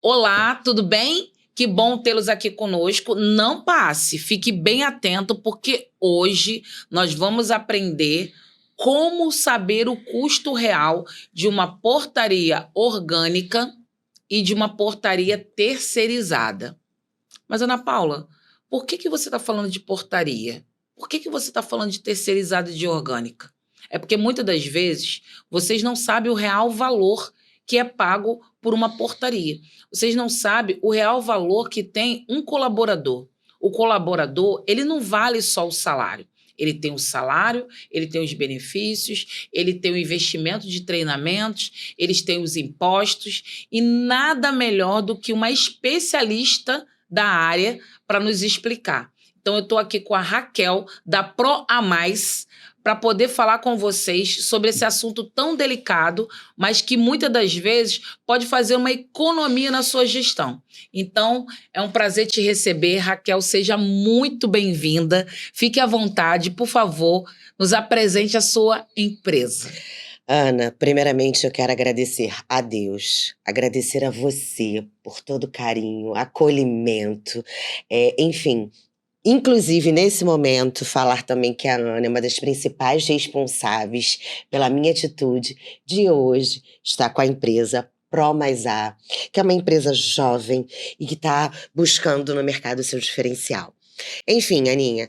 Olá, tudo bem? Que bom tê-los aqui conosco. Não passe, fique bem atento, porque hoje nós vamos aprender como saber o custo real de uma portaria orgânica e de uma portaria terceirizada. Mas, Ana Paula, por que você está falando de portaria? Por que você está falando de terceirizada e de orgânica? É porque muitas das vezes vocês não sabem o real valor que é pago por uma portaria. Vocês não sabem o real valor que tem um colaborador. O colaborador, ele não vale só o salário. Ele tem o salário, ele tem os benefícios, ele tem o investimento de treinamentos, eles têm os impostos, e nada melhor do que uma especialista da área para nos explicar. Então, eu estou aqui com a Raquel, da Pro A Mais, para poder falar com vocês sobre esse assunto tão delicado, mas que muitas das vezes pode fazer uma economia na sua gestão. Então, é um prazer te receber. Raquel, seja muito bem-vinda. Fique à vontade, por favor, nos apresente a sua empresa. Ana, primeiramente eu quero agradecer a Deus, agradecer a você por todo o carinho, acolhimento, enfim. Inclusive, nesse momento, falar também que a Ana é uma das principais responsáveis pela minha atitude de hoje estar com a empresa Pro Mais A, que é uma empresa jovem e que está buscando no mercado o seu diferencial. Enfim, Aninha,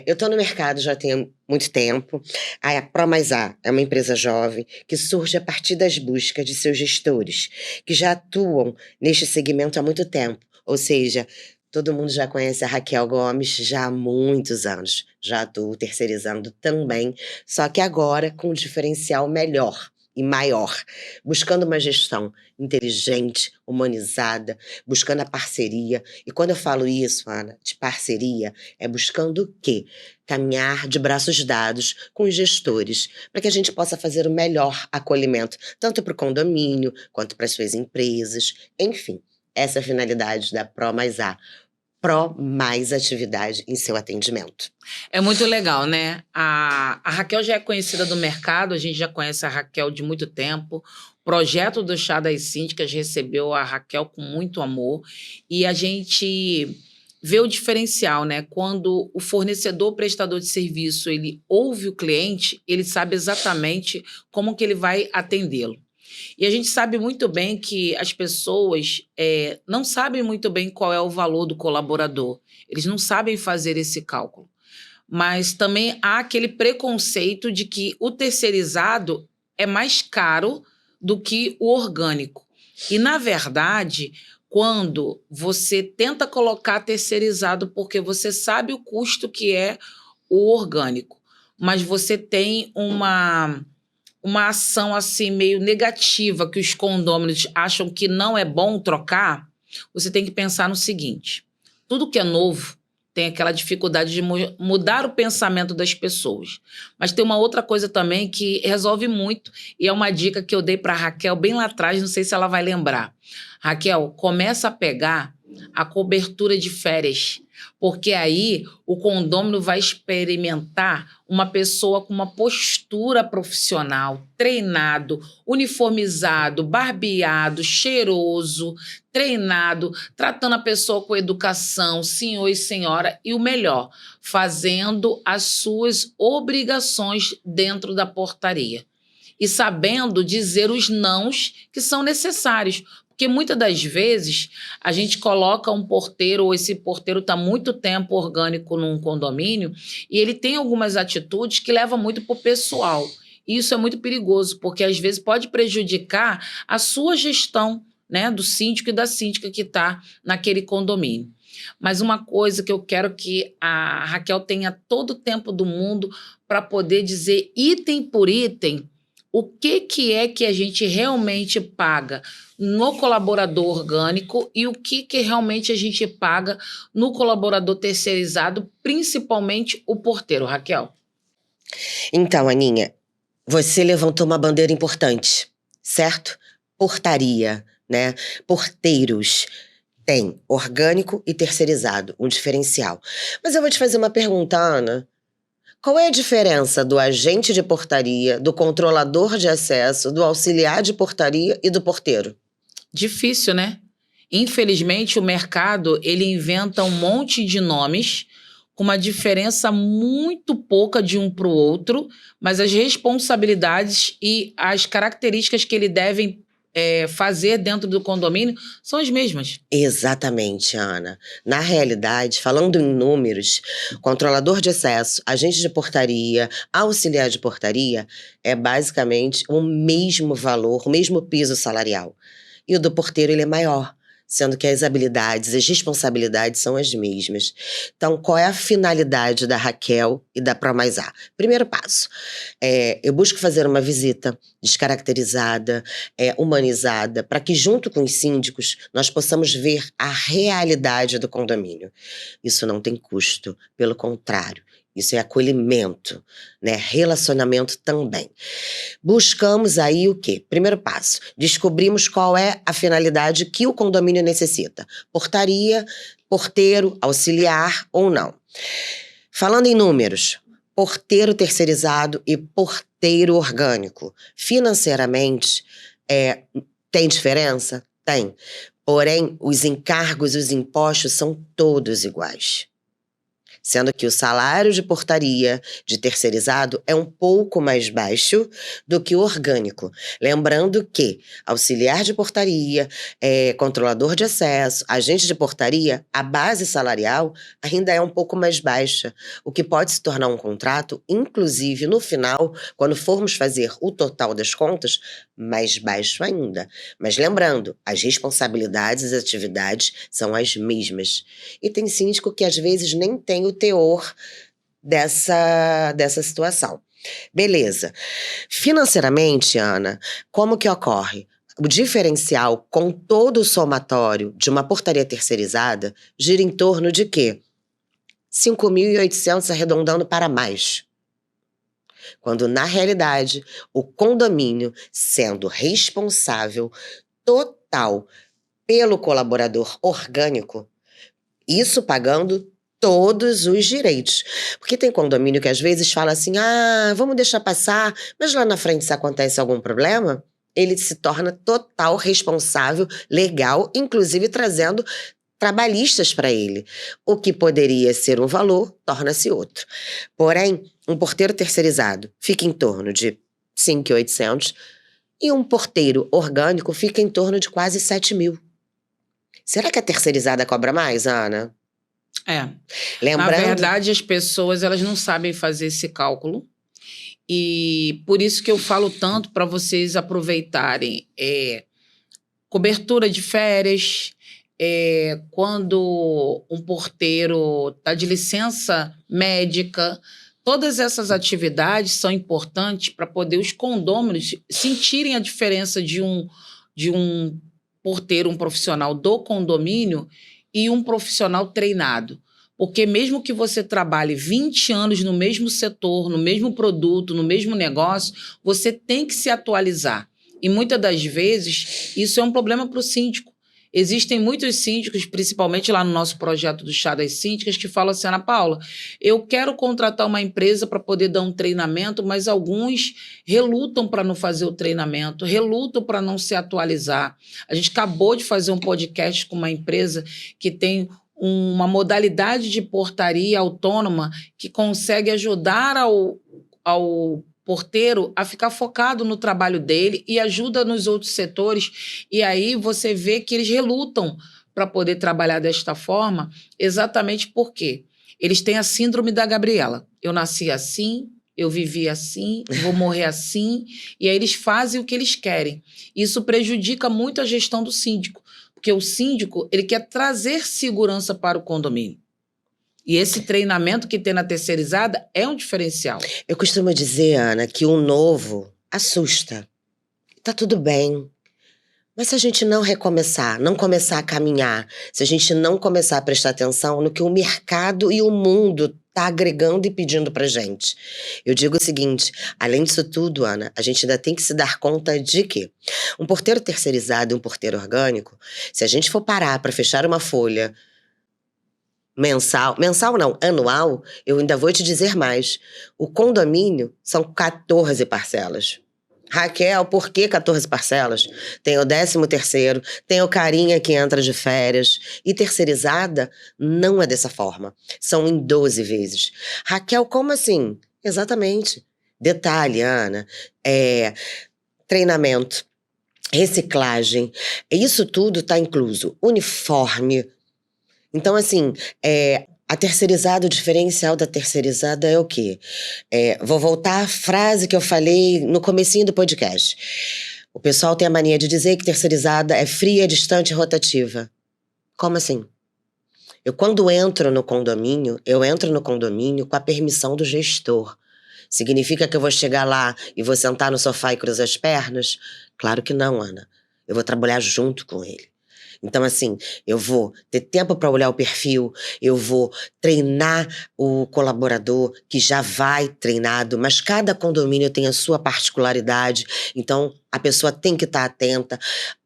eu estou no mercado já tem muito tempo. A Pro Mais A é uma empresa jovem que surge a partir das buscas de seus gestores, que já atuam neste segmento há muito tempo. Ou seja, todo mundo já conhece a Raquel Gomes já há muitos anos. Já atuo terceirizando também, só que agora com um diferencial melhor e maior, buscando uma gestão inteligente, humanizada, buscando a parceria. E quando eu falo isso, Ana, de parceria, é buscando o quê? Caminhar de braços dados com os gestores, para que a gente possa fazer o melhor acolhimento, tanto para o condomínio, quanto para as suas empresas, enfim. Essa é a finalidade da Pro Mais A. Pro mais atividade em seu atendimento. É muito legal, né? A Raquel já é conhecida do mercado, a gente já conhece a Raquel de muito tempo. O projeto do Chá das Síndicas recebeu a Raquel com muito amor e a gente vê o diferencial, né? Quando o fornecedor, o prestador de serviço, ele ouve o cliente, ele sabe exatamente como que ele vai atendê-lo. E a gente sabe muito bem que as pessoas não sabem muito bem qual é o valor do colaborador. Eles não sabem fazer esse cálculo. Mas também há aquele preconceito de que o terceirizado é mais caro do que o orgânico. E, na verdade, quando você tenta colocar terceirizado porque você sabe o custo que é o orgânico, mas você tem uma ação assim meio negativa que os condôminos acham que não é bom trocar, você tem que pensar no seguinte: tudo que é novo tem aquela dificuldade de mudar o pensamento das pessoas. Mas tem uma outra coisa também que resolve muito, e é uma dica que eu dei para a Raquel bem lá atrás, não sei se ela vai lembrar. Raquel, começa a pegar a cobertura de férias, porque aí o condômino vai experimentar uma pessoa com uma postura profissional, treinado, uniformizado, barbeado, cheiroso, treinado, tratando a pessoa com educação, senhor e senhora, e o melhor, fazendo as suas obrigações dentro da portaria e sabendo dizer os nãos que são necessários. Porque muitas das vezes a gente coloca um porteiro, ou esse porteiro está muito tempo orgânico num condomínio, e ele tem algumas atitudes que levam muito para o pessoal. E isso é muito perigoso, porque às vezes pode prejudicar a sua gestão, né, do síndico e da síndica que está naquele condomínio. Mas uma coisa que eu quero que a Raquel tenha todo o tempo do mundo para poder dizer item por item o que é que a gente realmente paga no colaborador orgânico e o que realmente a gente paga no colaborador terceirizado, principalmente o porteiro, Raquel. Então, Aninha, você levantou uma bandeira importante, certo? Portaria, né? Porteiros. Tem orgânico e terceirizado, um diferencial. Mas eu vou te fazer uma pergunta, Ana. Qual é a diferença do agente de portaria, do controlador de acesso, do auxiliar de portaria e do porteiro? Difícil, né? Infelizmente, o mercado ele inventa um monte de nomes com uma diferença muito pouca de um para o outro, mas as responsabilidades e as características que ele deve fazer dentro do condomínio são as mesmas. Exatamente, Ana. Na realidade, falando em números, controlador de acesso, agente de portaria, auxiliar de portaria, é basicamente o mesmo valor, o mesmo piso salarial. E o do porteiro ele é maior, sendo que as habilidades, as responsabilidades são as mesmas. Então, qual é a finalidade da Raquel e da Pro Mais A? Primeiro passo, eu busco fazer uma visita descaracterizada, humanizada, para que junto com os síndicos nós possamos ver a realidade do condomínio. Isso não tem custo, pelo contrário. Isso é acolhimento, né? Relacionamento também. Buscamos aí o quê? Primeiro passo, descobrimos qual é a finalidade que o condomínio necessita. Portaria, porteiro, auxiliar ou não. Falando em números, porteiro terceirizado e porteiro orgânico. Financeiramente, tem diferença? Tem. Porém, os encargos e os impostos são todos iguais. Sendo que o salário de portaria de terceirizado é um pouco mais baixo do que o orgânico. Lembrando que auxiliar de portaria, controlador de acesso, agente de portaria, a base salarial ainda é um pouco mais baixa, o que pode se tornar um contrato, inclusive no final, quando formos fazer o total das contas, mais baixo ainda. Mas lembrando, as responsabilidades e as atividades são as mesmas. E tem síndico que às vezes nem tem o teor dessa situação. Beleza. Financeiramente, Ana, como que ocorre? O diferencial com todo o somatório de uma portaria terceirizada gira em torno de quê? 5.800 arredondando para mais. Quando, na realidade, o condomínio sendo responsável total pelo colaborador orgânico, isso pagando todos os direitos. Porque tem condomínio que às vezes fala assim, vamos deixar passar, mas lá na frente se acontece algum problema, ele se torna total responsável, legal, inclusive trazendo trabalhistas para ele. O que poderia ser um valor, torna-se outro. Porém, um porteiro terceirizado fica em torno de 5.800 e um porteiro orgânico fica em torno de quase 7.000. Será que a terceirizada cobra mais, Ana? Na verdade, as pessoas elas não sabem fazer esse cálculo. E por isso que eu falo tanto para vocês aproveitarem cobertura de férias, quando um porteiro está de licença médica. Todas essas atividades são importantes para poder os condôminos sentirem a diferença de um porteiro, um profissional do condomínio e um profissional treinado. Porque mesmo que você trabalhe 20 anos no mesmo setor, no mesmo produto, no mesmo negócio, você tem que se atualizar. E muitas das vezes isso é um problema para o síndico. Existem muitos síndicos, principalmente lá no nosso projeto do Chá das Síndicas, que falam assim, Ana Paula, eu quero contratar uma empresa para poder dar um treinamento, mas alguns relutam para não fazer o treinamento, relutam para não se atualizar. A gente acabou de fazer um podcast com uma empresa que tem uma modalidade de portaria autônoma que consegue ajudar ao porteiro a ficar focado no trabalho dele e ajuda nos outros setores. E aí você vê que eles relutam para poder trabalhar desta forma, exatamente porque eles têm a síndrome da Gabriela. Eu nasci assim, eu vivi assim, vou morrer assim, e aí eles fazem o que eles querem. Isso prejudica muito a gestão do síndico, porque o síndico ele quer trazer segurança para o condomínio. E esse treinamento que tem na terceirizada é um diferencial. Eu costumo dizer, Ana, que o novo assusta. Tá tudo bem. Mas se a gente não recomeçar, não começar a caminhar, se a gente não começar a prestar atenção no que o mercado e o mundo tá agregando e pedindo pra gente. Eu digo o seguinte, além disso tudo, Ana, a gente ainda tem que se dar conta de que um porteiro terceirizado e um porteiro orgânico, se a gente for parar para fechar uma folha mensal não, anual, eu ainda vou te dizer mais. O condomínio são 14 parcelas. Raquel, por que 14 parcelas? Tem o 13º, tem o carinha que entra de férias. E terceirizada não é dessa forma. São em 12 vezes. Raquel, como assim? Exatamente. Detalhe, Ana, treinamento, reciclagem, isso tudo está incluso. Uniforme. Então, assim, a terceirizada, o diferencial da terceirizada é o quê? Vou voltar à frase que eu falei no comecinho do podcast. O pessoal tem a mania de dizer que terceirizada é fria, distante e rotativa. Como assim? Quando entro no condomínio, eu entro no condomínio com a permissão do gestor. Significa que eu vou chegar lá e vou sentar no sofá e cruzar as pernas? Claro que não, Ana. Eu vou trabalhar junto com ele. Então, assim, eu vou ter tempo para olhar o perfil, eu vou treinar o colaborador que já vai treinado, mas cada condomínio tem a sua particularidade, então a pessoa tem que estar atenta.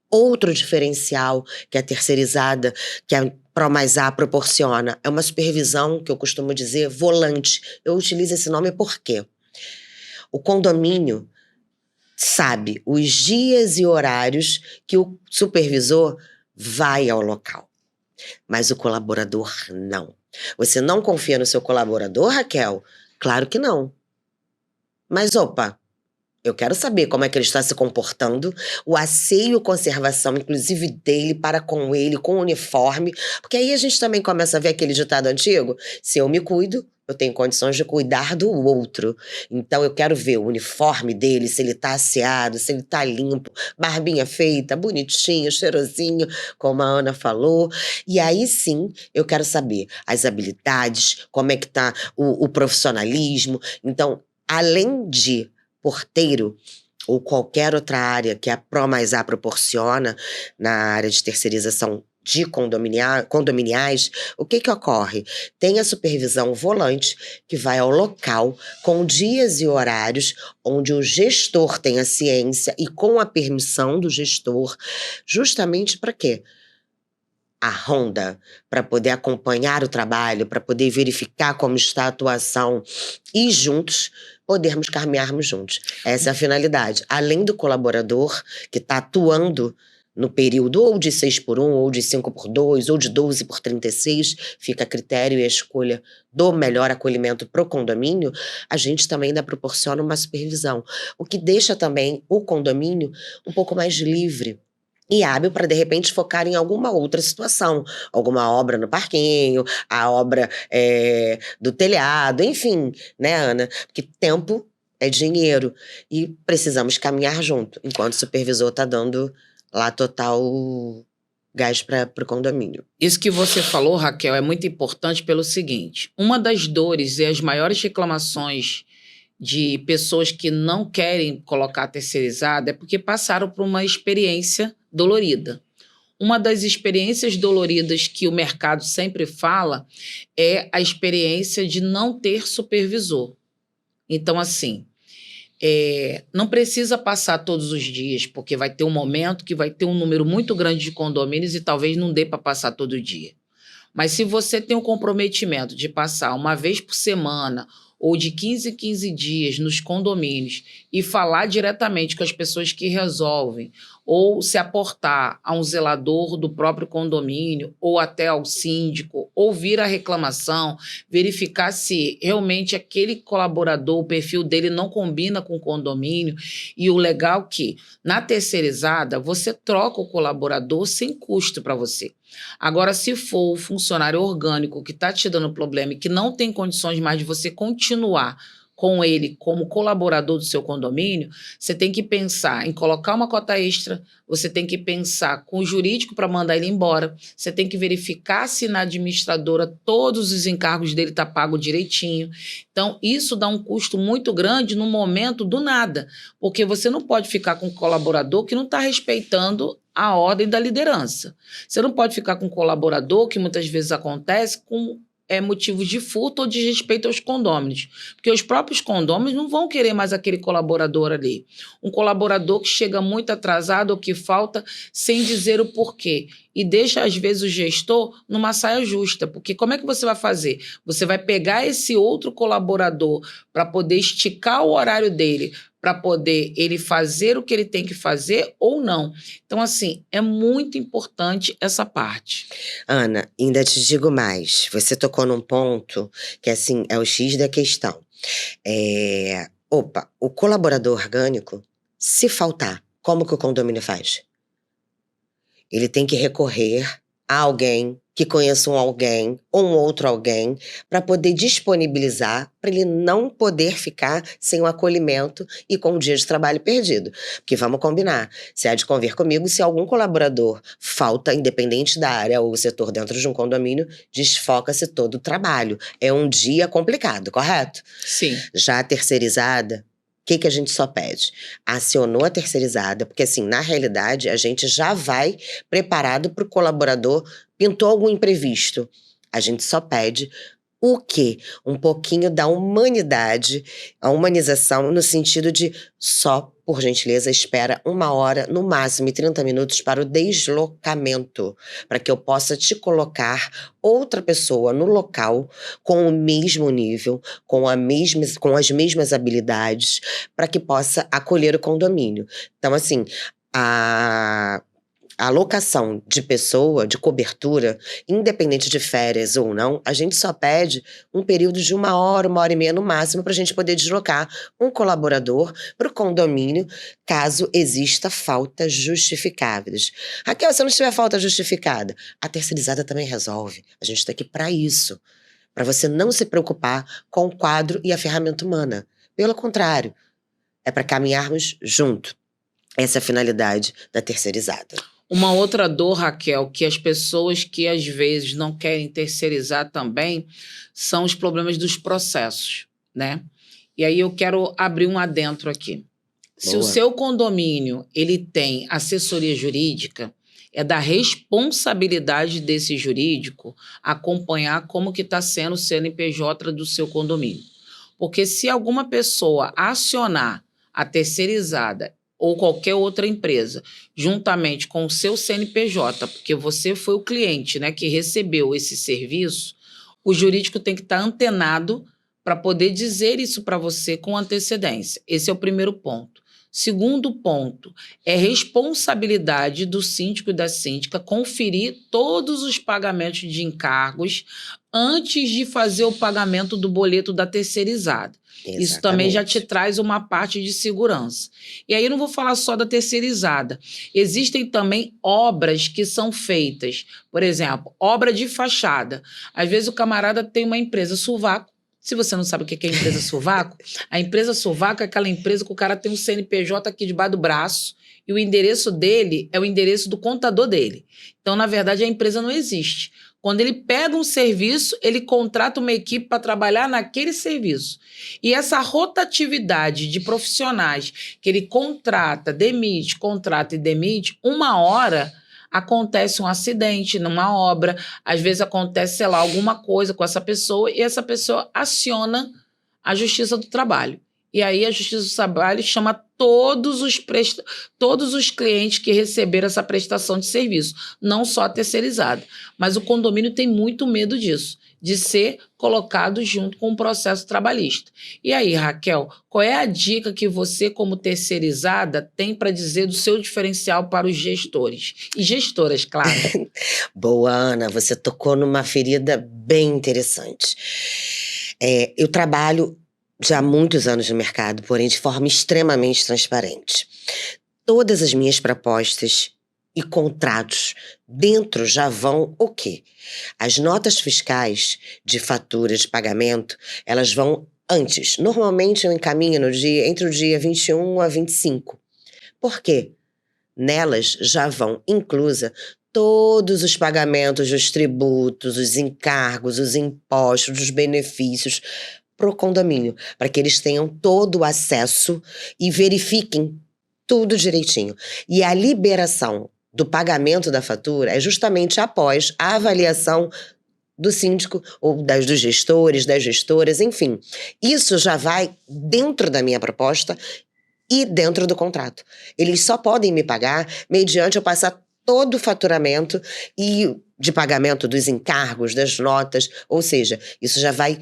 Outro diferencial que a terceirizada, que a Pró+A proporciona, é uma supervisão, que eu costumo dizer, volante. Eu utilizo esse nome por quê? O condomínio sabe os dias e horários que o supervisor vai ao local, mas o colaborador não. Você não confia no seu colaborador, Raquel? Claro que não. Mas, opa, eu quero saber como é que ele está se comportando, o asseio e conservação, inclusive dele, para com ele, com o uniforme, porque aí a gente também começa a ver aquele ditado antigo: se eu me cuido, eu tenho condições de cuidar do outro. Então eu quero ver o uniforme dele, se ele tá asseado, se ele tá limpo, barbinha feita, bonitinho, cheirosinho, como a Ana falou. E aí sim, eu quero saber as habilidades, como é que tá o profissionalismo. Então, além de porteiro ou qualquer outra área que a Pró+A proporciona na área de terceirização de condominiais, o que ocorre? Tem a supervisão volante que vai ao local com dias e horários onde o gestor tem a ciência e com a permissão do gestor, justamente para quê? A ronda, para poder acompanhar o trabalho, para poder verificar como está a atuação e juntos podermos caminharmos juntos. Essa é a finalidade. Além do colaborador que está atuando no período ou de 6x1, ou de 5x2, ou de 12x36, fica a critério e a escolha do melhor acolhimento para o condomínio, a gente também ainda proporciona uma supervisão, o que deixa também o condomínio um pouco mais livre e hábil para, de repente, focar em alguma outra situação. Alguma obra no parquinho, a obra do telhado, enfim, né, Ana? Porque tempo é dinheiro e precisamos caminhar junto, enquanto o supervisor está dando lá total gás para o condomínio. Isso que você falou, Raquel, é muito importante pelo seguinte: uma das dores e as maiores reclamações de pessoas que não querem colocar terceirizada é porque passaram por uma experiência dolorida. Uma das experiências doloridas que o mercado sempre fala é a experiência de não ter supervisor. Então, assim, não precisa passar todos os dias, porque vai ter um momento que vai ter um número muito grande de condomínios e talvez não dê para passar todo dia. Mas se você tem o comprometimento de passar uma vez por semana ou de 15 em 15 dias nos condomínios e falar diretamente com as pessoas que resolvem, ou se aportar a um zelador do próprio condomínio, ou até ao síndico, ouvir a reclamação, verificar se realmente aquele colaborador, o perfil dele não combina com o condomínio, e o legal que, na terceirizada, você troca o colaborador sem custo para você. Agora, se for o funcionário orgânico que está te dando problema e que não tem condições mais de você continuar com ele como colaborador do seu condomínio, você tem que pensar em colocar uma cota extra, você tem que pensar com o jurídico para mandar ele embora, você tem que verificar se na administradora todos os encargos dele estão pagos direitinho. Então, isso dá um custo muito grande no momento do nada, porque você não pode ficar com um colaborador que não está respeitando a ordem da liderança. Você não pode ficar com um colaborador, que muitas vezes acontece, com motivos de furto ou de respeito aos condôminos. Porque os próprios condôminos não vão querer mais aquele colaborador ali. Um colaborador que chega muito atrasado ou que falta sem dizer o porquê. e deixa, às vezes, o gestor numa saia justa. Porque como é que você vai fazer? Você vai pegar esse outro colaborador para poder esticar o horário dele, para poder ele fazer o que ele tem que fazer ou não. Então, assim, é muito importante essa parte. Ana, ainda te digo mais. Você tocou num ponto que, assim, é o X da questão. O colaborador orgânico, se faltar, como que o condomínio faz? Ele tem que recorrer a alguém que conheça um alguém ou um outro alguém para poder disponibilizar, para ele não poder ficar sem o acolhimento e com o dia de trabalho perdido. Porque vamos combinar, você há de convir comigo, se algum colaborador falta, independente da área ou setor dentro de um condomínio, desfoca-se todo o trabalho. É um dia complicado, correto? Sim. Já a terceirizada, o que a gente só pede? Acionou a terceirizada, porque assim, na realidade, a gente já vai preparado para o colaborador, pintou algum imprevisto. A gente só pede o quê? Um pouquinho da humanidade, a humanização no sentido de só, por gentileza, espera 1 hora, no máximo 30 minutos para o deslocamento, para que eu possa te colocar outra pessoa no local com o mesmo nível, com as mesmas habilidades, para que possa acolher o condomínio. Então, assim, a alocação de pessoa, de cobertura, independente de férias ou não, a gente só pede um período de 1 hora e meia no máximo para a gente poder deslocar um colaborador para o condomínio, caso exista faltas justificáveis. Raquel, se não tiver falta justificada, a terceirizada também resolve. A gente está aqui para isso, para você não se preocupar com o quadro e a ferramenta humana. Pelo contrário, é para caminharmos junto. Essa é a finalidade da terceirizada. Uma outra dor, Raquel, que as pessoas que às vezes não querem terceirizar também, são os problemas dos processos, né? E aí eu quero abrir um adentro aqui. Se o seu condomínio ele tem assessoria jurídica, é da responsabilidade desse jurídico acompanhar como que está sendo o CNPJ do seu condomínio. Porque se alguma pessoa acionar a terceirizada ou qualquer outra empresa, juntamente com o seu CNPJ, porque você foi o cliente, né, que recebeu esse serviço, o jurídico tem que estar antenado para poder dizer isso para você com antecedência. Esse é o primeiro ponto. Segundo ponto, é responsabilidade do síndico e da síndica conferir todos os pagamentos de encargos antes de fazer o pagamento do boleto da terceirizada. Exatamente. Isso também já te traz uma parte de segurança. E aí eu não vou falar só da terceirizada. Existem também obras que são feitas. Por exemplo, obra de fachada. Às vezes o camarada tem uma empresa sovaco. Se você não sabe o que é empresa sovaco, a empresa sovaco é aquela empresa que o cara tem um CNPJ aqui debaixo do braço e o endereço dele é o endereço do contador dele. Então, na verdade, a empresa não existe. Quando ele pega um serviço, ele contrata uma equipe para trabalhar naquele serviço. E essa rotatividade de profissionais que ele contrata e demite, 1 hora acontece um acidente numa obra, às vezes acontece, sei lá, alguma coisa com essa pessoa e essa pessoa aciona a Justiça do Trabalho. E aí a Justiça do Trabalho chama todos os clientes que receberam essa prestação de serviço, não só a terceirizada. Mas o condomínio tem muito medo disso, de ser colocado junto com o processo trabalhista. E aí, Raquel, qual é a dica que você, como terceirizada, tem para dizer do seu diferencial para os gestores? E gestoras, claro. Boa, Ana, você tocou numa ferida bem interessante. Eu trabalho já há muitos anos no mercado, porém de forma extremamente transparente. Todas as minhas propostas e contratos dentro já vão o quê? As notas fiscais de fatura de pagamento, elas vão antes. Normalmente eu encaminho entre o dia 21 a 25. Por quê? Nelas já vão inclusa todos os pagamentos dos tributos, os encargos, os impostos, os benefícios para o condomínio, para que eles tenham todo o acesso e verifiquem tudo direitinho. E a liberação do pagamento da fatura é justamente após a avaliação do síndico ou dos gestores, das gestoras, enfim. Isso já vai dentro da minha proposta e dentro do contrato. Eles só podem me pagar mediante eu passar todo o faturamento e de pagamento dos encargos, das notas, ou seja, isso já vai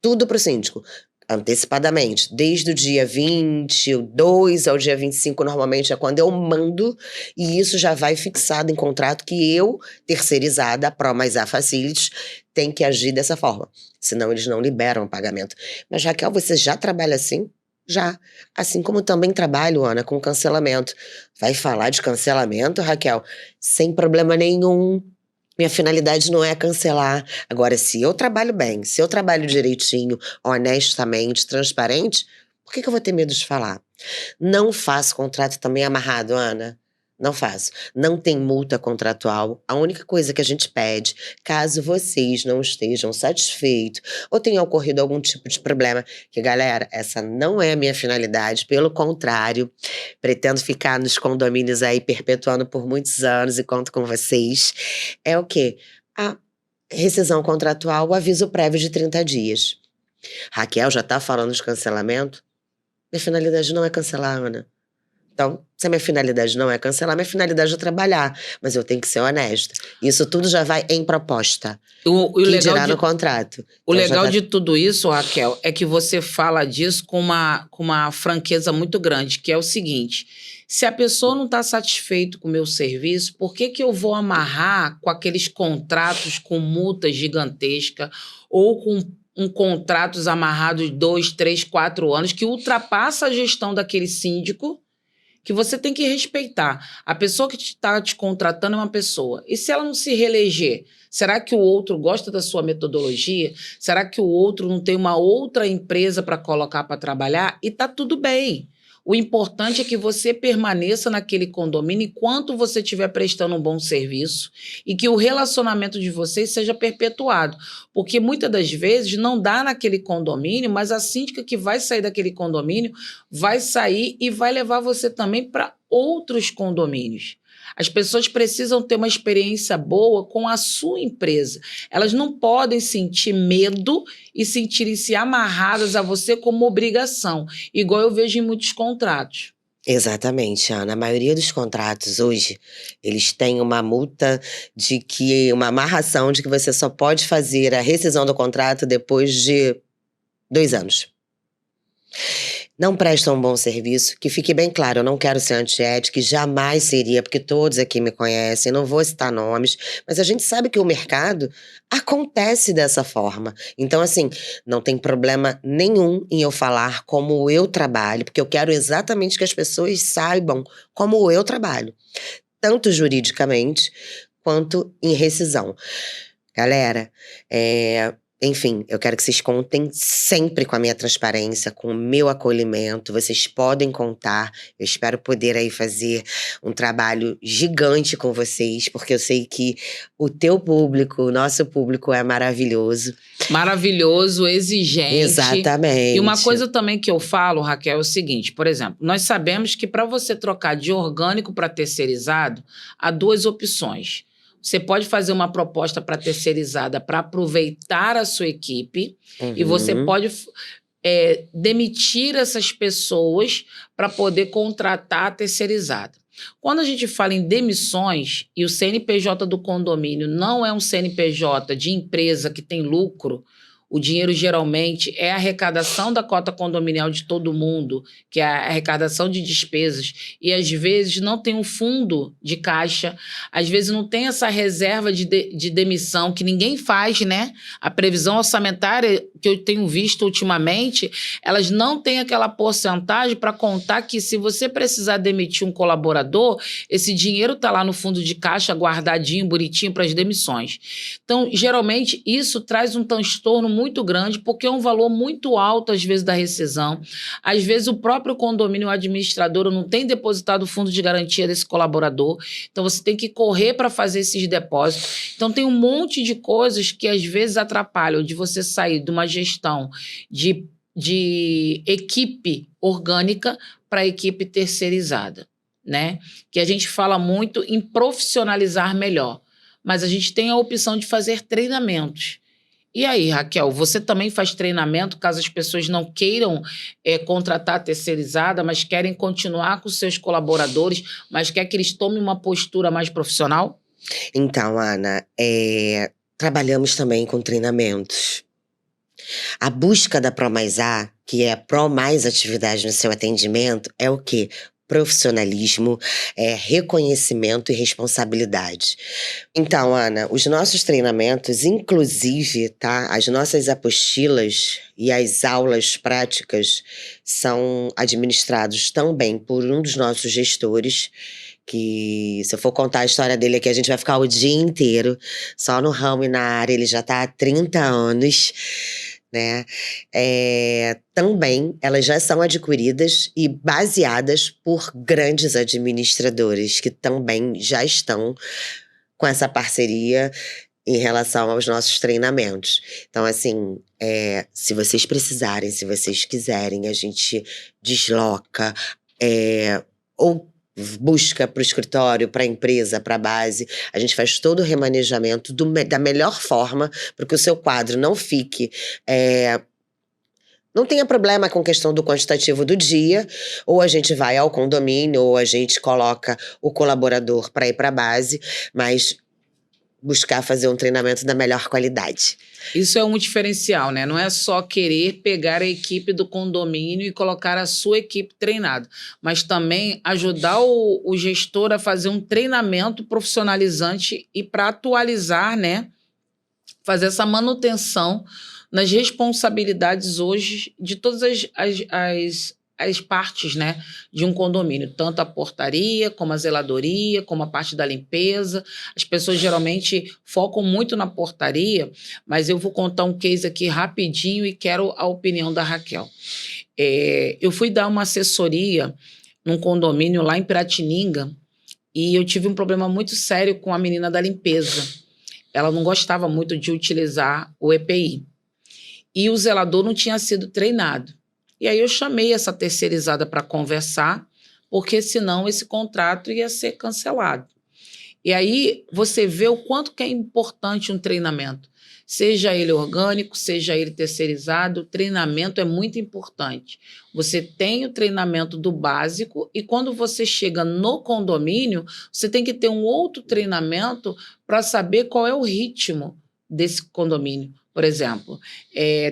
tudo para o síndico, antecipadamente, desde o dia 22 ao dia 25, normalmente é quando eu mando, e isso já vai fixado em contrato que eu, terceirizada, a Pro mais A Facilities, tem que agir dessa forma, senão eles não liberam o pagamento. Mas Raquel, você já trabalha assim? Já. Assim como também trabalho, Ana, com cancelamento. Vai falar de cancelamento, Raquel? Sem problema nenhum. Minha finalidade não é cancelar. Agora, se eu trabalho bem, se eu trabalho direitinho, honestamente, transparente, por que eu vou ter medo de falar? Não faço contrato também amarrado, Ana. Não faço. Não tem multa contratual. A única coisa que a gente pede, caso vocês não estejam satisfeitos ou tenha ocorrido algum tipo de problema, que, galera, essa não é a minha finalidade, pelo contrário, pretendo ficar nos condomínios aí perpetuando por muitos anos e conto com vocês, é o quê? A rescisão contratual, o aviso prévio de 30 dias. Raquel já tá falando de cancelamento? Minha finalidade não é cancelar, Ana. Então, se a minha finalidade não é cancelar, minha finalidade é trabalhar. Mas eu tenho que ser honesta. Isso tudo já vai em proposta. O Que legal dirá no contrato. O Então, já legal tá- de tudo isso, Raquel, é que você fala disso com uma franqueza muito grande, que é o seguinte: se a pessoa não está satisfeita com o meu serviço, por que que eu vou amarrar com aqueles contratos com multas gigantescas ou com contratos amarrados 2, 3, 4 anos que ultrapassa a gestão daquele síndico? Que você tem que respeitar. A pessoa que está te contratando é uma pessoa. E se ela não se reeleger, será que o outro gosta da sua metodologia? Será que o outro não tem uma outra empresa para colocar para trabalhar? E tá tudo bem. O importante é que você permaneça naquele condomínio enquanto você estiver prestando um bom serviço e que o relacionamento de vocês seja perpetuado. Porque muitas das vezes não dá naquele condomínio, mas a síndica que vai sair daquele condomínio vai sair e vai levar você também para outros condomínios. As pessoas precisam ter uma experiência boa com a sua empresa. Elas não podem sentir medo e sentirem-se amarradas a você como obrigação, igual eu vejo em muitos contratos. Exatamente, Ana. A maioria dos contratos hoje, eles têm uma multa de que, uma amarração de que você só pode fazer a rescisão do contrato depois de 2 anos. Não prestam um bom serviço, que fique bem claro, eu não quero ser antiética, e jamais seria, porque todos aqui me conhecem, não vou citar nomes, mas a gente sabe que o mercado acontece dessa forma. Então, assim, não tem problema nenhum em eu falar como eu trabalho, porque eu quero exatamente que as pessoas saibam como eu trabalho, tanto juridicamente quanto em rescisão. Galera, enfim, eu quero que vocês contem sempre com a minha transparência, com o meu acolhimento. Vocês podem contar. Eu espero poder aí fazer um trabalho gigante com vocês, porque eu sei que o teu público, o nosso público é maravilhoso. Maravilhoso, exigente. Exatamente. E uma coisa também que eu falo, Raquel, é o seguinte: por exemplo, nós sabemos que para você trocar de orgânico para terceirizado, há 2 opções. Você pode fazer uma proposta para terceirizada para aproveitar a sua equipe e você pode demitir essas pessoas para poder contratar a terceirizada. Quando a gente fala em demissões e o CNPJ do condomínio não é um CNPJ de empresa que tem lucro, o dinheiro geralmente é a arrecadação da cota condominial de todo mundo, que é a arrecadação de despesas, e às vezes não tem um fundo de caixa, às vezes não tem essa reserva de demissão, que ninguém faz, né? A previsão orçamentária que eu tenho visto ultimamente, elas não têm aquela porcentagem para contar que se você precisar demitir um colaborador, esse dinheiro está lá no fundo de caixa, guardadinho, bonitinho para as demissões. Então, geralmente, isso traz um transtorno muito grande, porque é um valor muito alto, às vezes, da rescisão. Às vezes, o próprio condomínio administrador não tem depositado o fundo de garantia desse colaborador, então você tem que correr para fazer esses depósitos. Então, tem um monte de coisas que, às vezes, atrapalham de você sair de uma gestão de equipe orgânica para equipe terceirizada, né? Que a gente fala muito em profissionalizar melhor, mas a gente tem a opção de fazer treinamentos. E aí, Raquel, você também faz treinamento caso as pessoas não queiram contratar terceirizada, mas querem continuar com seus colaboradores, mas quer que eles tomem uma postura mais profissional? Então, Ana, trabalhamos também com treinamentos. A busca da Pro Mais A, que é Pro Mais atividade no seu atendimento, é o quê? Profissionalismo, reconhecimento e responsabilidade. Então, Ana, os nossos treinamentos, inclusive, tá? As nossas apostilas e as aulas práticas são administrados também por um dos nossos gestores, que se eu for contar a história dele aqui, a gente vai ficar o dia inteiro só no ramo e na área, ele já está há 30 anos, né? Também elas já são adquiridas e baseadas por grandes administradores que também já estão com essa parceria em relação aos nossos treinamentos. Então, assim, se vocês precisarem, se vocês quiserem, a gente desloca, ou busca para o escritório, para a empresa, para a base. A gente faz todo o remanejamento da melhor forma para que o seu quadro não fique... não tenha problema com questão do quantitativo do dia, ou a gente vai ao condomínio, ou a gente coloca o colaborador para ir para a base, mas buscar fazer um treinamento da melhor qualidade. Isso é um diferencial, né? Não é só querer pegar a equipe do condomínio e colocar a sua equipe treinada, mas também ajudar o gestor a fazer um treinamento profissionalizante e para atualizar, né? Fazer essa manutenção nas responsabilidades hoje de todas as partes, né, de um condomínio, tanto a portaria, como a zeladoria, como a parte da limpeza. As pessoas geralmente focam muito na portaria, mas eu vou contar um case aqui rapidinho e quero a opinião da Raquel. Eu fui dar uma assessoria num condomínio lá em Piratininga e eu tive um problema muito sério com a menina da limpeza. Ela não gostava muito de utilizar o EPI. E o zelador não tinha sido treinado. E aí eu chamei essa terceirizada para conversar, porque senão esse contrato ia ser cancelado. E aí você vê o quanto que é importante um treinamento. Seja ele orgânico, seja ele terceirizado, o treinamento é muito importante. Você tem o treinamento do básico e quando você chega no condomínio, você tem que ter um outro treinamento para saber qual é o ritmo desse condomínio. Por exemplo,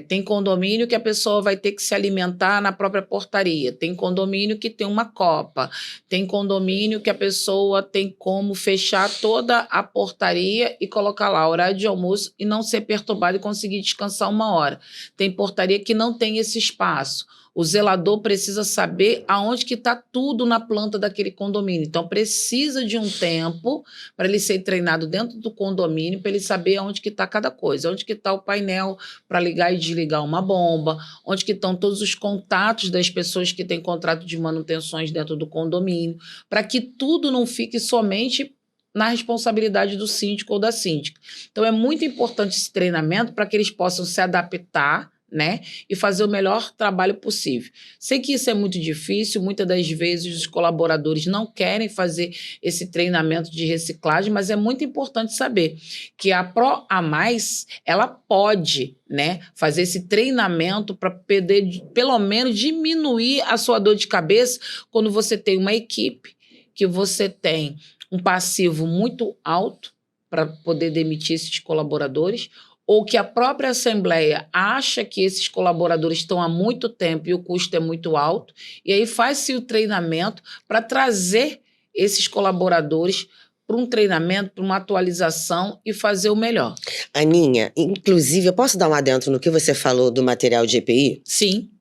tem condomínio que a pessoa vai ter que se alimentar na própria portaria, tem condomínio que tem uma copa, tem condomínio que a pessoa tem como fechar toda a portaria e colocar lá horário de almoço e não ser perturbado e conseguir descansar 1 hora. Tem portaria que não tem esse espaço. O zelador precisa saber aonde que está tudo na planta daquele condomínio. Então, precisa de um tempo para ele ser treinado dentro do condomínio, para ele saber aonde que está cada coisa. Onde que está o painel para ligar e desligar uma bomba, onde que estão todos os contatos das pessoas que têm contrato de manutenções dentro do condomínio, para que tudo não fique somente na responsabilidade do síndico ou da síndica. Então, é muito importante esse treinamento para que eles possam se adaptar, né, e fazer o melhor trabalho possível. Sei que isso é muito difícil, muitas das vezes os colaboradores não querem fazer esse treinamento de reciclagem, mas é muito importante saber que a Pro A Mais, ela pode, né, fazer esse treinamento para poder, pelo menos, diminuir a sua dor de cabeça quando você tem uma equipe, que você tem um passivo muito alto para poder demitir esses colaboradores, ou que a própria Assembleia acha que esses colaboradores estão há muito tempo e o custo é muito alto, e aí faz-se o treinamento para trazer esses colaboradores para um treinamento, para uma atualização e fazer o melhor. Aninha, inclusive, eu posso dar um adentro no que você falou do material de EPI? Sim.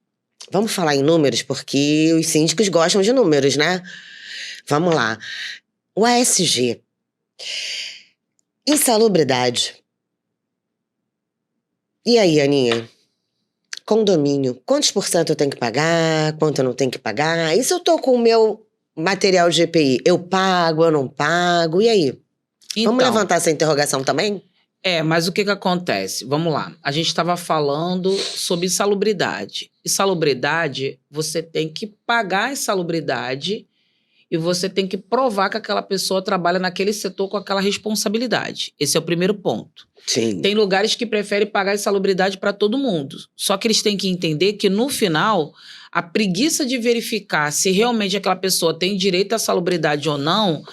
Vamos falar em números, porque os síndicos gostam de números, né? Vamos lá. O ASG. Insalubridade. E aí, Aninha? Condomínio. Quantos por cento eu tenho que pagar? Quanto eu não tenho que pagar? E se eu tô com o meu material de EPI? Eu pago, eu não pago? E aí? Vamos levantar essa interrogação também? Mas o que acontece? Vamos lá. A gente estava falando sobre insalubridade. Insalubridade, você tem que pagar a insalubridade e você tem que provar que aquela pessoa trabalha naquele setor com aquela responsabilidade. Esse é o primeiro ponto. Sim. Tem lugares que preferem pagar insalubridade para todo mundo. Só que eles têm que entender que, no final, a preguiça de verificar se realmente aquela pessoa tem direito à salubridade ou não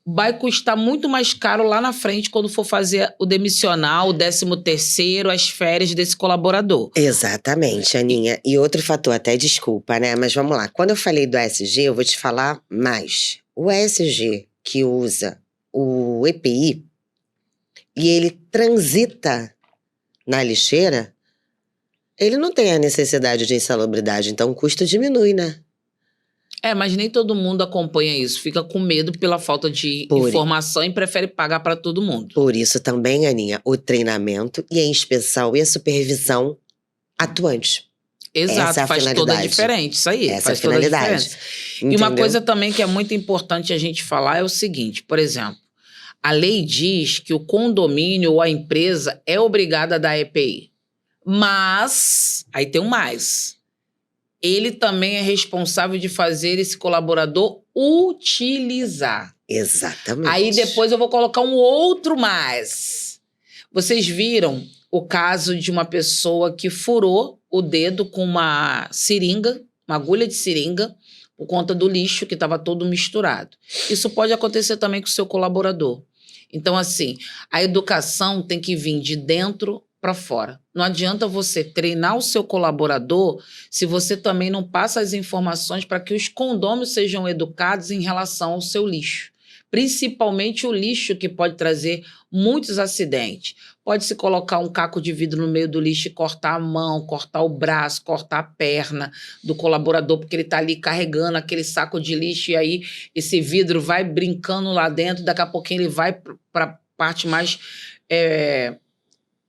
vai custar muito mais caro lá na frente quando for fazer o demissional, o 13º, as férias desse colaborador. Exatamente, Aninha. E outro fator, até desculpa, né? Mas vamos lá. Quando eu falei do ESG, eu vou te falar mais. O ESG que usa o EPI e ele transita na lixeira, ele não tem a necessidade de insalubridade, então o custo diminui, né? Mas nem todo mundo acompanha isso. Fica com medo pela falta de Por- informação e prefere pagar para todo mundo. Por isso também, Aninha, o treinamento e a inspeção e a supervisão atuante. Exato, Essa é a faz toda a finalidade. diferença. Isso aí, Essa é a faz toda a finalidade. diferença. E uma Entendeu? coisa também que é muito importante a gente falar é o seguinte, por exemplo, a lei diz que o condomínio ou a empresa é obrigada a dar EPI. Mas, aí tem um mais, ele também é responsável de fazer esse colaborador utilizar. Exatamente. Aí depois eu vou colocar um outro mais. Vocês viram o caso de uma pessoa que furou o dedo com uma seringa, uma agulha de seringa, por conta do lixo que estava todo misturado. Isso pode acontecer também com o seu colaborador. Então, assim, a educação tem que vir de dentro para fora. Não adianta você treinar o seu colaborador se você também não passa as informações para que os condôminos sejam educados em relação ao seu lixo. Principalmente o lixo, que pode trazer muitos acidentes. Pode-se colocar um caco de vidro no meio do lixo e cortar a mão, cortar o braço, cortar a perna do colaborador, porque ele está ali carregando aquele saco de lixo e aí esse vidro vai brincando lá dentro, daqui a pouquinho ele vai para a parte mais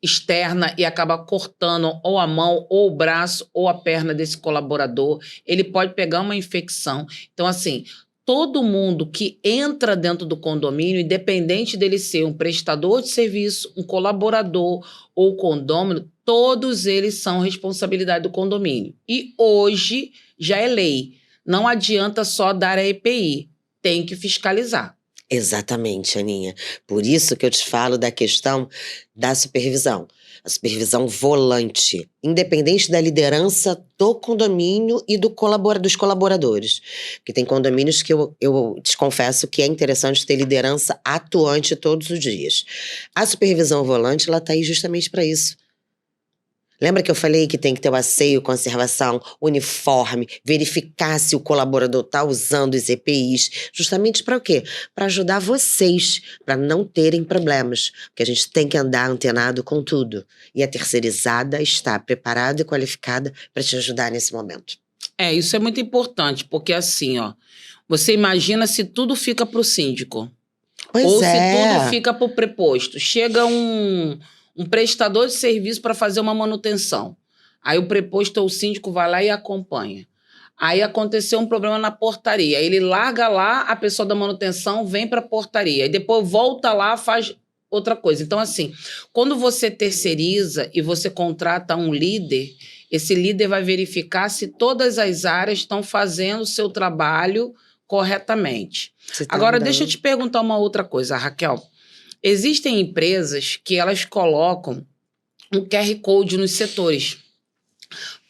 externa e acaba cortando ou a mão, ou o braço, ou a perna desse colaborador. Ele pode pegar uma infecção. Então, assim, todo mundo que entra dentro do condomínio, independente dele ser um prestador de serviço, um colaborador ou condômino, todos eles são responsabilidade do condomínio. E hoje já é lei. Não adianta só dar a EPI, tem que fiscalizar. Exatamente, Aninha. Por isso que eu te falo da questão da supervisão. A supervisão volante, independente da liderança do condomínio e dos colaboradores. Porque tem condomínios que eu te confesso que é interessante ter liderança atuante todos os dias. A supervisão volante, ela está aí justamente para isso. Lembra que eu falei que tem que ter o asseio, conservação, uniforme, verificar se o colaborador está usando os EPIs, justamente para o quê? Para ajudar vocês, para não terem problemas, porque a gente tem que andar antenado com tudo. E a terceirizada está preparada e qualificada para te ajudar nesse momento. Isso é muito importante, porque assim, você imagina se tudo fica para o síndico. Pois ou é. se tudo fica para o preposto. Chega um prestador de serviço para fazer uma manutenção. Aí o preposto ou o síndico vai lá e acompanha. Aí aconteceu um problema na portaria. Ele larga lá, a pessoa da manutenção vem para a portaria. E depois volta lá, faz outra coisa. Então, assim, quando você terceiriza e você contrata um líder, esse líder vai verificar se todas as áreas estão fazendo o seu trabalho corretamente. Agora, deixa eu te perguntar uma outra coisa, Raquel. Existem empresas que elas colocam um QR Code nos setores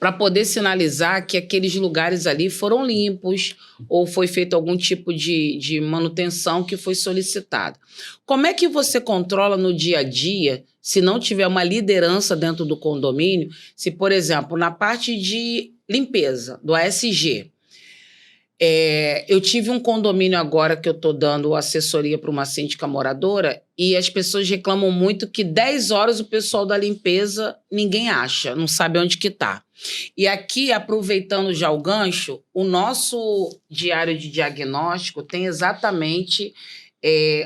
para poder sinalizar que aqueles lugares ali foram limpos ou foi feito algum tipo de manutenção que foi solicitada. Como é que você controla no dia a dia, se não tiver uma liderança dentro do condomínio, se, por exemplo, na parte de limpeza, do ASG, eu tive um condomínio agora que eu estou dando assessoria para uma síndica moradora e as pessoas reclamam muito que 10 horas o pessoal da limpeza ninguém acha, não sabe onde que está. E aqui, aproveitando já o gancho, o nosso diário de diagnóstico tem exatamente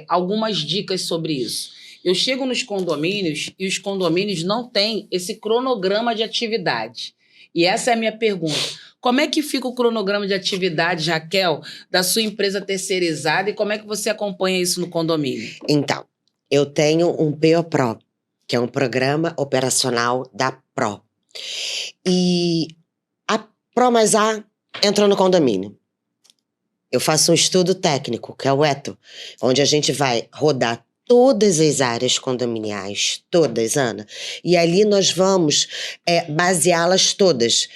algumas dicas sobre isso. Eu chego nos condomínios e os condomínios não têm esse cronograma de atividade. E essa é a minha pergunta. Como é que fica o cronograma de atividade, Raquel, da sua empresa terceirizada e como é que você acompanha isso no condomínio? Então, eu tenho um POPRO, que é um programa operacional da PRO. E a PRO mais A entrou no condomínio. eu faço um estudo técnico, que é o ETO, onde a gente vai rodar todas as áreas condominiais, todas, Ana, e ali nós vamos baseá-las todas.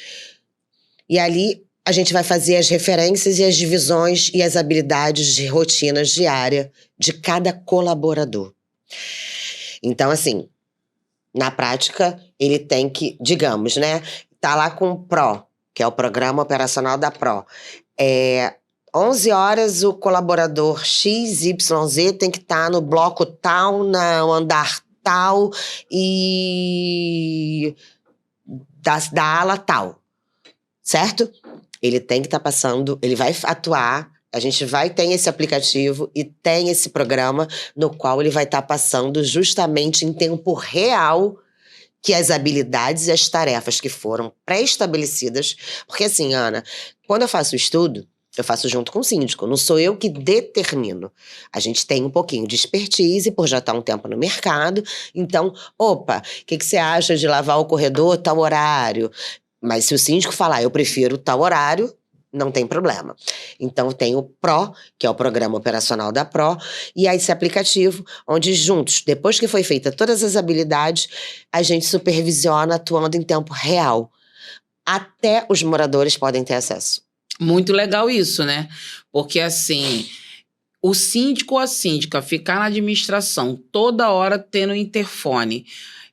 E ali a gente vai fazer as referências e as divisões e as habilidades de rotinas diária de cada colaborador. Então, assim, na prática, ele tem que, digamos, né, tá lá com o PRO, que é o Programa Operacional da PRO. 11 horas o colaborador XYZ tem que estar no bloco tal, no andar tal e da ala tal, certo? Ele tem que estar passando, ele vai atuar, a gente tem esse aplicativo e tem esse programa no qual ele vai estar passando justamente em tempo real que as habilidades e as tarefas que foram pré-estabelecidas, porque assim, Ana, quando eu faço o estudo, eu faço junto com o síndico, não sou eu que determino. A gente tem um pouquinho de expertise por já estar um tempo no mercado, então, opa, o que você acha de lavar o corredor tal horário? Mas se o síndico falar, eu prefiro tal horário, não tem problema. Então tem o PRO, que é o Programa Operacional da PRO, e aí esse aplicativo, onde juntos, depois que foi feita todas as habilidades, a gente supervisiona atuando em tempo real. Até os moradores podem ter acesso. Muito legal isso, né? Porque, assim, o síndico ou a síndica ficar na administração toda hora tendo interfone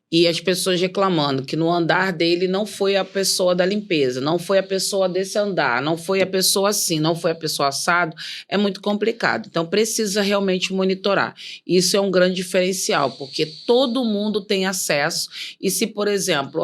e as pessoas reclamando que no andar dele não foi a pessoa da limpeza, não foi a pessoa desse andar, não foi a pessoa assim, não foi a pessoa assado, é muito complicado. Então, precisa realmente monitorar. Isso é um grande diferencial, porque todo mundo tem acesso. E se, por exemplo,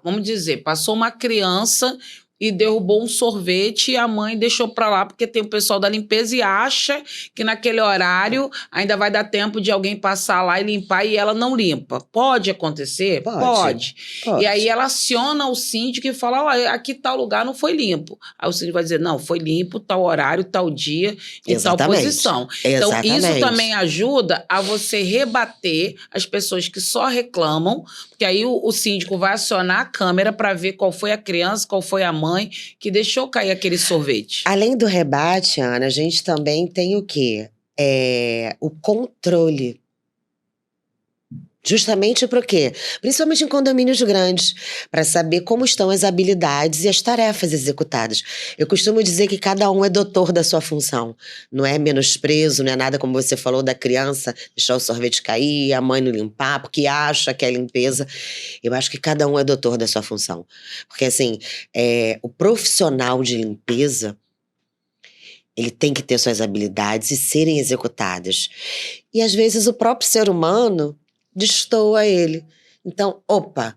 vamos dizer, passou uma criança e derrubou um sorvete e a mãe deixou para lá porque tem o pessoal da limpeza e acha que naquele horário ainda vai dar tempo de alguém passar lá e limpar e ela não limpa. Pode acontecer? Pode. E aí ela aciona o síndico e fala, olha, aqui tal lugar não foi limpo. Aí o síndico vai dizer, não, foi limpo, tal horário, tal dia e tal posição. Então isso também ajuda a você rebater as pessoas que só reclamam, porque aí o síndico vai acionar a câmera para ver qual foi a criança, qual foi a mãe que deixou cair aquele sorvete. Além do rebate, Ana, a gente também tem o quê? O controle. Justamente para o quê? Principalmente em condomínios grandes, para saber como estão as habilidades e as tarefas executadas. Eu costumo dizer que cada um é doutor da sua função. Não é menosprezo, não é nada como você falou da criança deixar o sorvete cair, a mãe não limpar, porque acha que é limpeza. Eu acho que cada um é doutor da sua função. Porque assim, o profissional de limpeza, ele tem que ter suas habilidades e serem executadas. E às vezes o próprio ser humano destoa ele. Então, opa,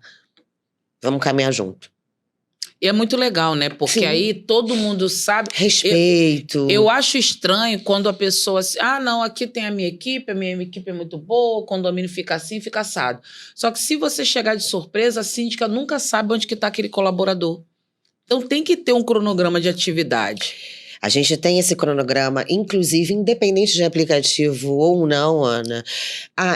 vamos caminhar junto. E é muito legal, né? Porque aí todo mundo sabe. Respeito. Eu acho estranho quando a pessoa assim, não, aqui tem a minha equipe é muito boa, o condomínio fica assim, fica assado. Só que se você chegar de surpresa, a síndica nunca sabe onde que está aquele colaborador. Então tem que ter um cronograma de atividade. A gente tem esse cronograma, inclusive, independente de aplicativo ou não, Ana.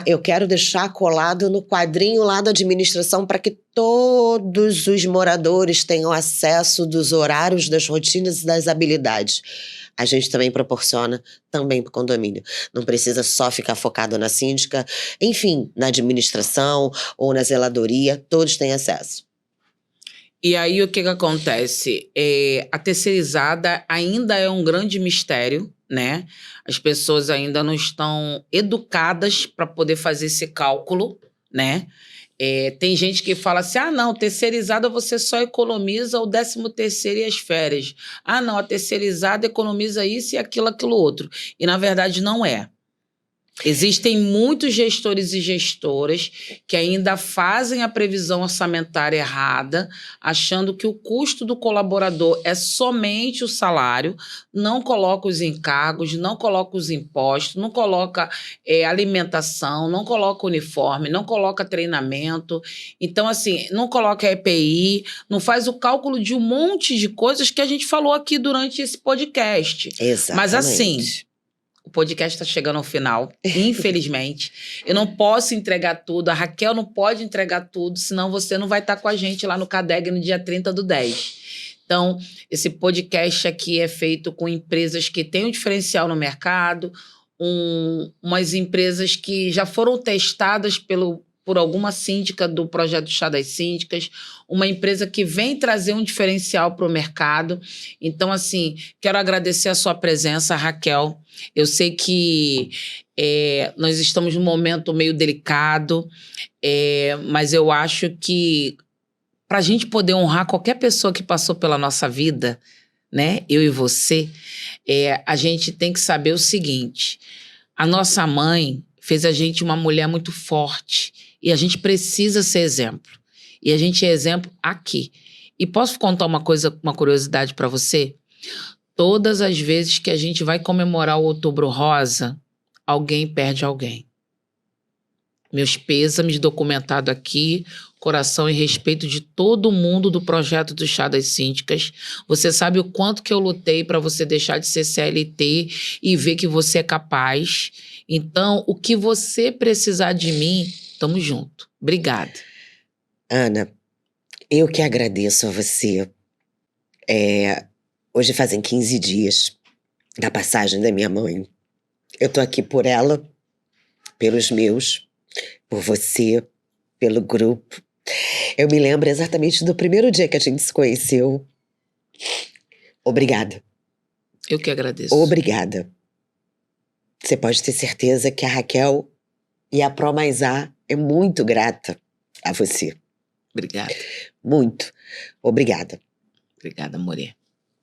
Eu quero deixar colado no quadrinho lá da administração para que todos os moradores tenham acesso dos horários, das rotinas e das habilidades. A gente também proporciona também para o condomínio. Não precisa só ficar focado na síndica. Enfim, na administração ou na zeladoria, todos têm acesso. E aí, o que acontece? A terceirizada ainda é um grande mistério, né? As pessoas ainda não estão educadas para poder fazer esse cálculo, né? Tem gente que fala assim, não, terceirizada você só economiza o 13º e as férias. Não, a terceirizada economiza isso e aquilo outro. E, na verdade, não é. Existem muitos gestores e gestoras que ainda fazem a previsão orçamentária errada, achando que o custo do colaborador é somente o salário, não coloca os encargos, não coloca os impostos, não coloca alimentação, não coloca uniforme, não coloca treinamento. Então, assim, não coloca EPI, não faz o cálculo de um monte de coisas que a gente falou aqui durante esse podcast. Exatamente. Mas, assim, o podcast está chegando ao final, infelizmente. Eu não posso entregar tudo, a Raquel não pode entregar tudo, senão você não vai estar com a gente lá no CADEG no dia 30/10. Então, esse podcast aqui é feito com empresas que têm um diferencial no mercado, umas empresas que já foram testadas por alguma síndica do projeto Chá das Síndicas, uma empresa que vem trazer um diferencial para o mercado. Então, assim, quero agradecer a sua presença, Raquel. Eu sei que nós estamos num momento meio delicado, mas eu acho que para a gente poder honrar qualquer pessoa que passou pela nossa vida, né, eu e você, a gente tem que saber o seguinte: a nossa mãe fez a gente uma mulher muito forte e a gente precisa ser exemplo. E a gente é exemplo aqui. E posso contar uma curiosidade para você? Todas as vezes que a gente vai comemorar o Outubro Rosa, alguém perde alguém. Meus pêsames documentado aqui, coração e respeito de todo mundo do projeto do Chá das Síndicas. Você sabe o quanto que eu lutei para você deixar de ser CLT e ver que você é capaz. Então, o que você precisar de mim, tamo junto. Obrigada. Ana, eu que agradeço a você. Hoje fazem 15 dias da passagem da minha mãe. Eu tô aqui por ela, pelos meus, por você, pelo grupo. Eu me lembro exatamente do primeiro dia que a gente se conheceu. Obrigada. Eu que agradeço. Obrigada. Você pode ter certeza que a Raquel e a Pro Mais A é muito grata a você. Obrigada. Muito. Obrigada. Obrigada, amore.